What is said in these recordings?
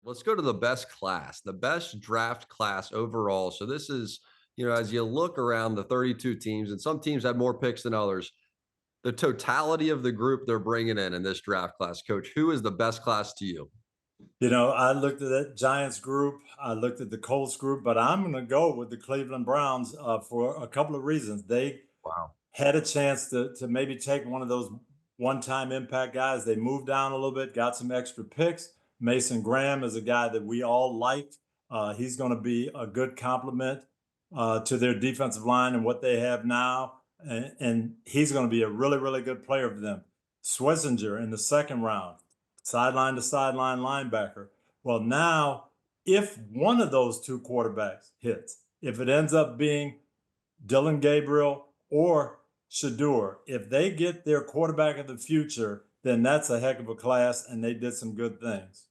Let's go to the best class, the best draft class overall. So this is, as you look around the 32 teams, and some teams had more picks than others, the totality of the group they're bringing in this draft class, Coach, who is the best class to you? I looked at that Giants group, I looked at the Colts group, but I'm going to go with the Cleveland Browns for a couple of reasons. They Wow. had a chance to maybe take one of those one-time impact guys. They moved down a little bit, got some extra picks. Mason Graham is a guy that we all liked. He's going to be a good complement to their defensive line and what they have now, and he's going to be a really, really good player for them. Swessinger in the second round, sideline to sideline linebacker. Well, now if one of those two quarterbacks hits, if it ends up being Dylan Gabriel or Shadur, if they get their quarterback of the future, then that's a heck of a class, and they did some good things.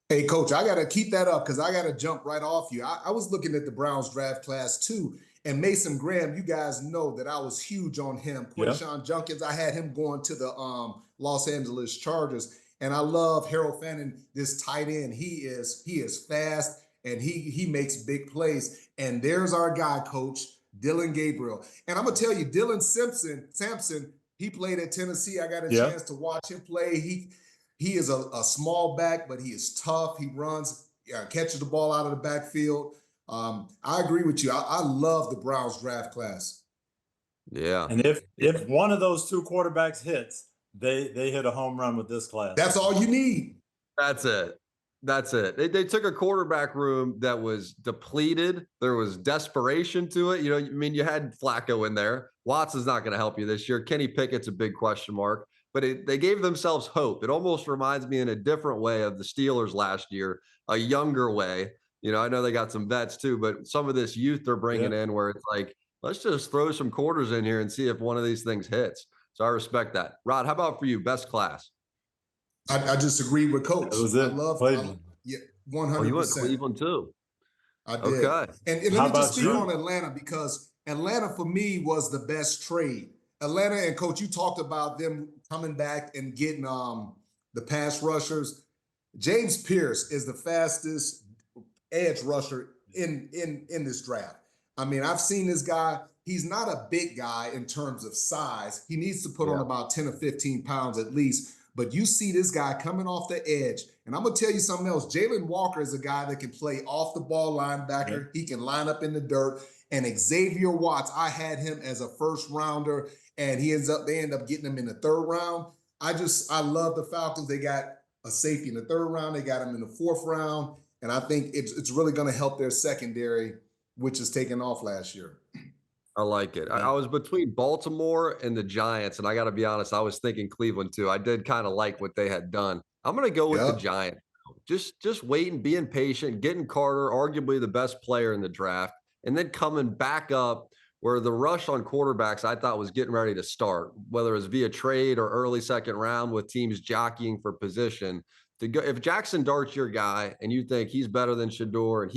Hey, Coach, I got to keep that up because I got to jump right off you. I was looking at the Browns draft class too. And Mason Graham, you guys know that I was huge on him. Yeah. Quinshon Junkins, I had him going to the Los Angeles Chargers. And I love Harold Fannin, this tight end. He is fast and he makes big plays. And there's our guy, Coach, Dylan Gabriel. And I'm gonna tell you, Dylan Sampson, he played at Tennessee. I got a chance to watch him play. He is a small back, but he is tough. He runs, catches the ball out of the backfield. I agree with you. I love the Browns draft class. Yeah. And if one of those two quarterbacks hits, they hit a home run with this class. That's all you need. That's it. That's it. They took a quarterback room that was depleted. There was desperation to it. You had Flacco in there. Watson's not going to help you this year. Kenny Pickett's a big question mark, but they gave themselves hope. It almost reminds me in a different way of the Steelers last year, a younger way. I know they got some vets too, but some of this youth they're bringing in where it's like, let's just throw some quarters in here and see if one of these things hits. So I respect that. Rod, how about for you? Best class? I just agreed with Coach. That was it. I love Cleveland. yeah, Oh, you went 100%. Cleveland too. I did. Okay. And How let me just about speak you? on Atlanta because Atlanta for me was the best trade. Atlanta and Coach, you talked about them coming back and getting the pass rushers. James Pierce is the fastest edge rusher in this draft. I mean, I've seen this guy. He's not a big guy in terms of size. He needs to put on about 10 or 15 pounds at least. But you see this guy coming off the edge. And I'm going to tell you something else. Jalen Walker is a guy that can play off the ball linebacker. He can line up in the dirt. And Xavier Watts, I had him as a first rounder, and they end up getting him in the third round. I love the Falcons. They got a safety in the third round. They got him in the fourth round. And I think it's really going to help their secondary, which is taking off last year. I like it. I was between Baltimore and the Giants, and I got to be honest, I was thinking Cleveland too. I did kind of like what they had done. I'm going to go with the Giants. Just waiting, being patient, getting Carter, arguably the best player in the draft, and then coming back up where the rush on quarterbacks I thought was getting ready to start, whether it was via trade or early second round with teams jockeying for position. To go, if Jackson Dart's your guy and you think he's better than Shador and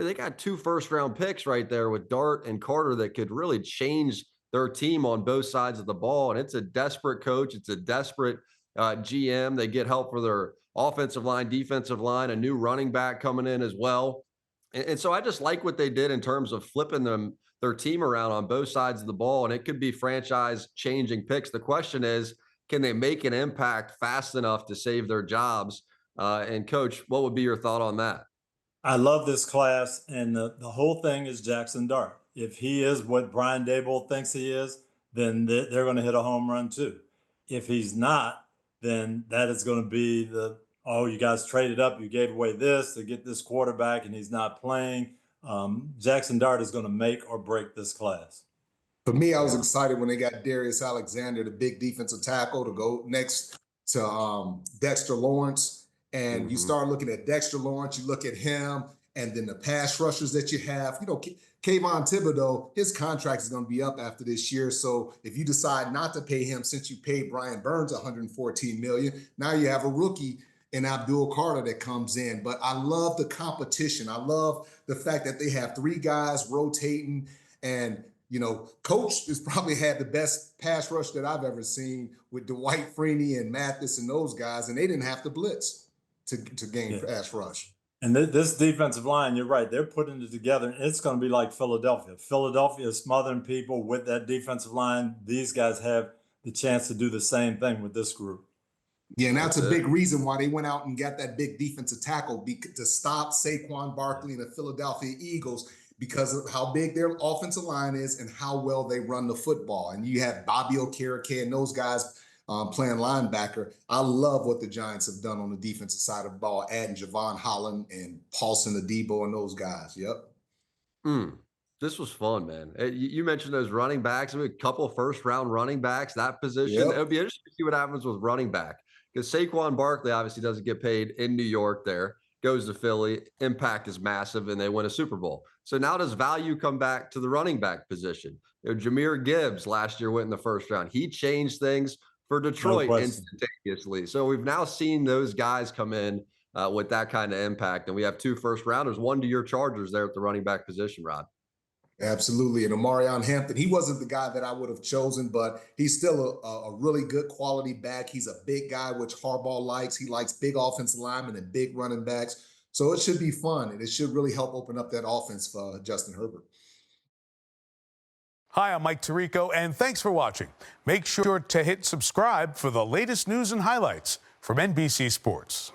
they got 2 first-round picks right there with Dart and Carter that could really change their team on both sides of the ball. And it's a desperate coach. It's a desperate GM. They get help for their offensive line, defensive line, a new running back coming in as well. And so I just like what they did in terms of flipping their team around on both sides of the ball. And it could be franchise-changing picks. The question is, can they make an impact fast enough to save their jobs? And, Coach, what would be your thought on that? I love this class, and the whole thing is Jackson Dart. If he is what Brian Daboll thinks he is, then they're going to hit a home run too. If he's not, then that is going to be you guys traded up, you gave away this to get this quarterback, and he's not playing. Jackson Dart is going to make or break this class. For me, I was excited when they got Darius Alexander, the big defensive tackle, to go next to Dexter Lawrence. And you start looking at Dexter Lawrence, you look at him, and then the pass rushers that you have. Kayvon Thibodeau, his contract is going to be up after this year. So if you decide not to pay him, since you paid Brian Burns $114 million, now you have a rookie in Abdul Carter that comes in. But I love the competition. I love the fact that they have 3 guys rotating. And Coach has probably had the best pass rush that I've ever seen with Dwight Freeney and Mathis and those guys, and they didn't have to blitz. to gain pass rush. And this defensive line, you're right, they're putting it together. It's going to be like Philadelphia. Philadelphia is smothering people with that defensive line. These guys have the chance to do the same thing with this group. Yeah, and that's a big reason why they went out and got that big defensive tackle to stop Saquon Barkley and the Philadelphia Eagles because of how big their offensive line is and how well they run the football. And you have Bobby Okereke and those guys playing linebacker. I love what the Giants have done on the defensive side of the ball, adding Javon Holland and Paulson Adebo and those guys. Yep. This was fun, man. You mentioned those running backs. I mean, a couple of first-round running backs, that position. Yep. It would be interesting to see what happens with running back because Saquon Barkley obviously doesn't get paid in New York there, goes to Philly. Impact is massive, and they win a Super Bowl. So now does value come back to the running back position? Jahmyr Gibbs last year went in the first round. He changed things for Detroit instantaneously. So we've now seen those guys come in with that kind of impact. And we have 2 first-rounders, one to your Chargers there at the running back position, Rod. Absolutely. And Omarion Hampton, he wasn't the guy that I would have chosen, but he's still a really good quality back. He's a big guy, which Harbaugh likes. He likes big offensive linemen and big running backs. So it should be fun, and it should really help open up that offense for Justin Herbert. Hi, I'm Mike Tirico, and thanks for watching. Make sure to hit subscribe for the latest news and highlights from NBC Sports.